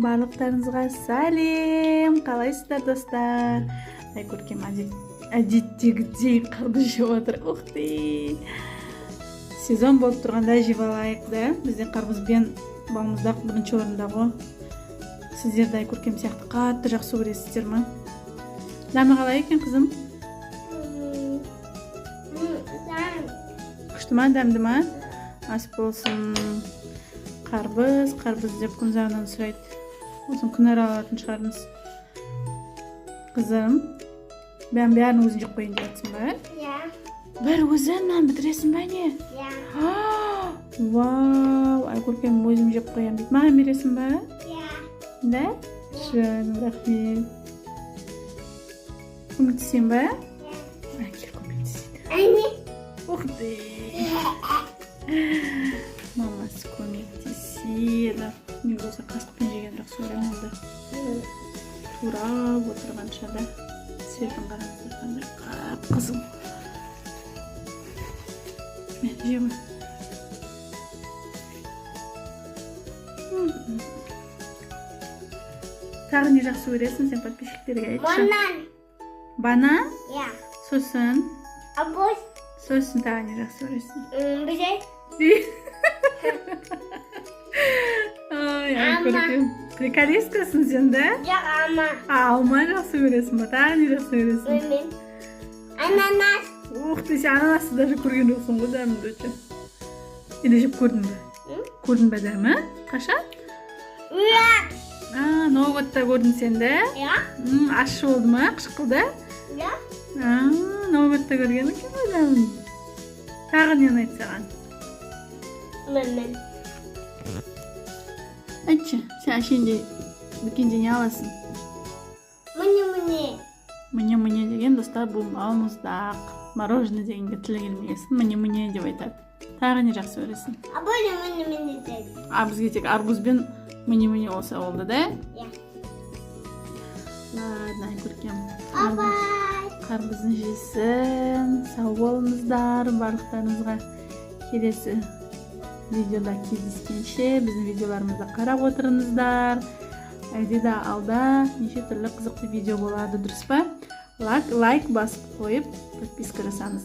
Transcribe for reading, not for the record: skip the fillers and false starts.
Барлықтарыңызға сәлем. Қалайсыздар, достар? Көркем әдеттегідей қарды жеп отыр. Ух ты! Сезон болып тұрғанда жеп алайық да. Бізде қарбызбен балмұздақ бірінші орында ғой. Сіздер де көркем сияқты қатты жақсы көресіздер ме? Дәмі қалай екен, қызым? Күшті ма, дәмді ма? Ас болсын. Қарбыз деп күн жағынан сұрайды. Осын күнәр алатын шығармыз. Қызым, бәрін өзін жеп қойын дейсің ба? Иә. Бір өзін маған бітіресің ба не? Иә. Вау, көркем өзім жеп қоям дейді. Маған бересің ба? Иә. Да? Жаным, рахмет. Көмектесем ба? Иә. Кел көмектесейді. Әне. Ух ты! Мамасы көмектеседі. Не болса қасықпен жеген жақсы көремін онда. Турап отырғанша да серпін қараңыздар қандай қап-қызыл. Мен жемін. Тағы не жақсы көресің сен подписчиктерге айтшы? Банан. Банан? Иә. Сосын? Абыз. Сосын тағы не жақсы көресің? Бізе. Ай, көркем. Приколисткасың сен, да? Жоқ, ама. Алма жақсы көресің ба? Тағы не жақсы көресің? Мен. Ананас. Ух ты, сен ананасты даже көрген жоқсың ғой дәмді өте. Или жеп көрдің бе? Көрдің бе дәмі? Қашан? Ұят. Новготта көрдің сен, да? Иә. Ащы болды ма? Қышқылды? Иә. Новготта көрген екен ғой дәмін. Тағы нені айт саған? Мен. Айтшы, сен әшейінде дүкенде не аласың? Міне деген достар, бұл балмұздақ, мороженое дегенге тілі келмегесін. Міне деп айтады. Тағы не жақсы көресің? Міне дейді. Бізге тек арбузбен міне олса болды, да? Иә. Ладно, көркем. Абай. Қарбызын жесін. Сау болыңыздар, барлықтарыңызға келесі видеода кездескенше біздің видеоларымызды қарап отырыңыздар. Әлде де алда неше түрлі қызықты видео болады, дұрыс па? Лайк басып қойып, подписка жасаңыз.